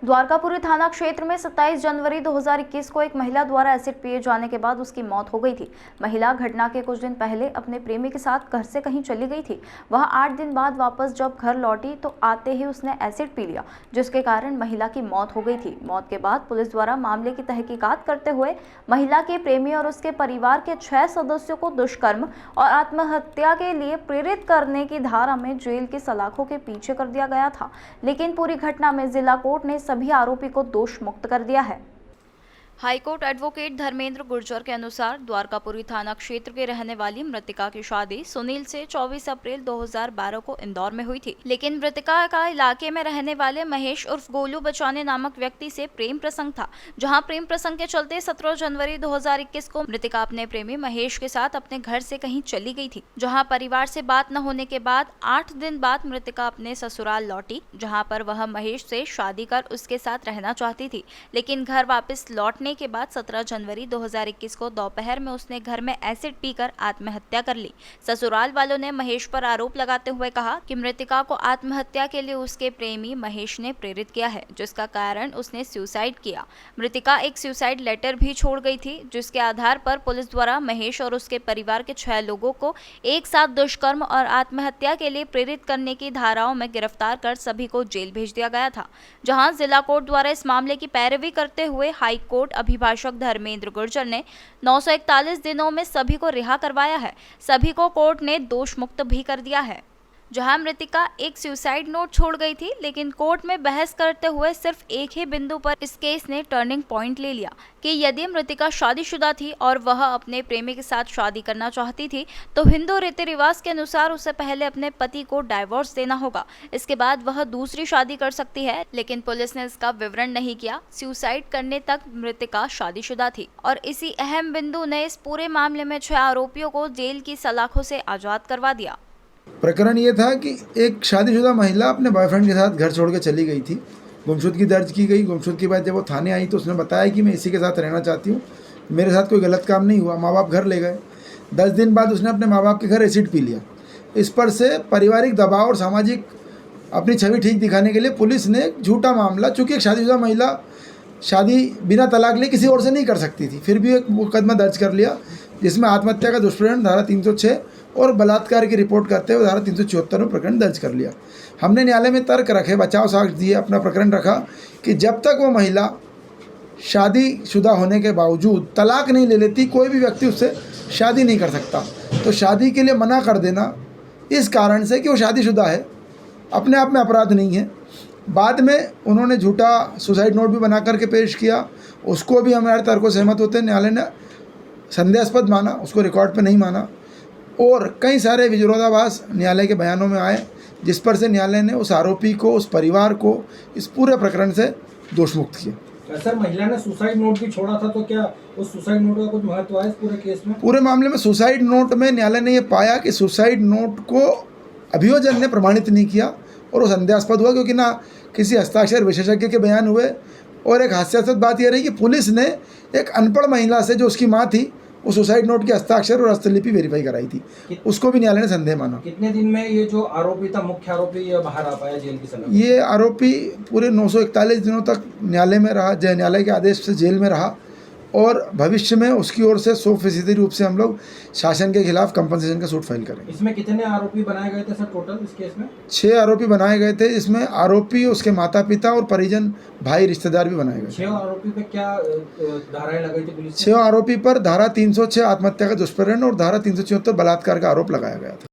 द्वारकापुरी थाना क्षेत्र में 27 जनवरी 2021 को एक महिला द्वारा एसिड पिए जाने के बाद उसकी मौत हो गई थी। महिला घटना के कुछ दिन पहले अपने प्रेमी के साथ घर से कहीं चली गई थी। वह 8 दिन बाद वापस जब घर लौटी तो आते ही उसने एसिड पी लिया, जिसके कारण महिला की मौत हो गई थी। मौत के बाद पुलिस द्वारा मामले की तहकीकात करते हुए महिला के प्रेमी और उसके परिवार के 6 सदस्यों को दुष्कर्म और आत्महत्या के लिए प्रेरित करने की धारा में जेल की सलाखों के पीछे कर दिया गया था। लेकिन पूरी घटना में जिला कोर्ट ने सभी आरोपी को दोष मुक्त कर दिया है। हाईकोर्ट एडवोकेट धर्मेंद्र गुर्जर के अनुसार द्वारकापुरी थाना क्षेत्र के रहने वाली मृतिका की शादी सुनील से 24 अप्रैल 2012 को इंदौर में हुई थी, लेकिन मृतिका का इलाके में रहने वाले महेश उर्फ गोलू बचाने नामक व्यक्ति से प्रेम प्रसंग था, जहां प्रेम प्रसंग के चलते 17 जनवरी 2021 को मृतिका अपने प्रेमी महेश के साथ अपने घर से कहीं चली गई थी। जहां परिवार से बात न होने के बाद 8 दिन बाद मृतिका अपने ससुराल लौटी, जहाँ पर वह महेश से शादी कर उसके साथ रहना चाहती थी, लेकिन घर वापस लौटने के बाद 17 जनवरी 2021 को दोपहर में उसने घर में एसिड पीकर आत्महत्या कर ली। ससुराल वालों ने महेश पर आरोप लगाते हुए कहा कि मृतिका को आत्महत्या के लिए उसके प्रेमी महेश ने प्रेरित किया है, जिसका कारण उसने सुसाइड किया। मृतिका एक सुसाइड लेटर भी छोड़ गई थी, जिसके आधार पर पुलिस द्वारा महेश और उसके परिवार के 6 लोगों को एक साथ दुष्कर्म और आत्महत्या के लिए प्रेरित करने की धाराओं में गिरफ्तार कर सभी को जेल भेज दिया गया था। जहां जिला कोर्ट द्वारा इस मामले की पैरवी करते हुए हाई कोर्ट अभिभाषक धर्मेंद्र गुर्जर ने 941 दिनों में सभी को रिहा करवाया है। सभी को कोर्ट ने दोष मुक्त भी कर दिया है। जहां मृतिका एक सुसाइड नोट छोड़ गई थी, लेकिन कोर्ट में बहस करते हुए सिर्फ एक ही बिंदु पर इस केस ने टर्निंग पॉइंट ले लिया कि यदि मृतिका शादीशुदा थी और वह अपने प्रेमी के साथ शादी करना चाहती थी तो हिंदू रीति रिवाज के अनुसार उसे पहले अपने पति को डाइवोर्स देना होगा, इसके बाद वह दूसरी शादी कर सकती है। लेकिन पुलिस ने इसका विवरण नहीं किया। सुसाइड करने तक मृतिका शादीशुदा थी और इसी अहम बिंदु ने इस पूरे मामले में 6 आरोपियों को जेल की सलाखों से आजाद करवा दिया। प्रकरण ये था कि एक शादीशुदा महिला अपने बॉयफ्रेंड के साथ घर छोड़ के चली गई थी। गुमशुदगी दर्ज की गई। गुमशुदगी के बाद जब वो थाने आई तो उसने बताया कि मैं इसी के साथ रहना चाहती हूँ, मेरे साथ कोई गलत काम नहीं हुआ। माँ बाप घर ले गए। 10 दिन बाद उसने अपने माँ बाप के घर एसिड पी लिया। इस पर से पारिवारिक दबाव और सामाजिक अपनी छवि ठीक दिखाने के लिए पुलिस ने झूठा मामला, चूँकि एक शादीशुदा महिला शादी बिना तलाक लिए किसी और से नहीं कर सकती थी, फिर भी एक मुकदमा दर्ज कर लिया, जिसमें आत्महत्या का दुष्प्रकरण धारा 306 और बलात्कार की रिपोर्ट करते हुए धारा 374 में प्रकरण दर्ज कर लिया। हमने न्यायालय में तर्क रखे, बचाव साक्ष्य दिए, अपना प्रकरण रखा कि जब तक वो महिला शादीशुदा होने के बावजूद तलाक नहीं ले लेती, कोई भी व्यक्ति उससे शादी नहीं कर सकता। तो शादी के लिए मना कर देना इस कारण से कि वो शादीशुदा है, अपने आप में अपराध नहीं है। बाद में उन्होंने झूठा सुसाइड नोट भी बना करके पेश किया, उसको भी हमारे तर्कों से सहमत होते हैं। न्यायालय ने संदेहास्पद माना, उसको रिकॉर्ड पे नहीं माना, और कई सारे विरोधाभास न्यायालय के बयानों में आए, जिस पर से न्यायालय ने उस आरोपी को, उस परिवार को इस पूरे प्रकरण से दोषमुक्त किया। सर, महिला ने सुसाइड नोट भी छोड़ा था, तो क्या उस सुसाइड नोट का कुछ महत्व है इस पूरे केस में? पूरे मामले में सुसाइड नोट में न्यायालय ने यह पाया कि सुसाइड नोट को अभियोजन ने प्रमाणित नहीं किया और वो संदेहास्पद हुआ, क्योंकि ना किसी हस्ताक्षर विशेषज्ञ के बयान हुए। और एक हास्यास्पद बात यह रही कि पुलिस ने एक अनपढ़ महिला से, जो उसकी माँ थी, वो सुसाइड नोट के हस्ताक्षर और हस्तलिपि वेरीफाई कराई थी, उसको भी न्यायालय ने संदेह माना। कितने दिन में ये जो आरोपी था, मुख्य आरोपी, ये बाहर आ पाया जेल की सलाह? ये आरोपी पूरे 941 दिनों तक न्यायालय में रहा, न्यायालय के आदेश से जेल में रहा, और भविष्य में उसकी ओर से 100% रूप से हम लोग शासन के खिलाफ कंपनसेशन का सूट फाइल करेंगे। इसमें कितने आरोपी बनाए गए थे सर टोटल इस केस में? 6 आरोपी बनाए गए थे, इसमें आरोपी, उसके माता पिता और परिजन, भाई, रिश्तेदार भी बनाए गए। 6 आरोपी पे क्या धाराएं लगाई थी पुलिस ने? 6 आरोपी पर धारा 306 आत्महत्या का दुष्प्रकरण और धारा 374 बलात्कार का आरोप लगाया गया था।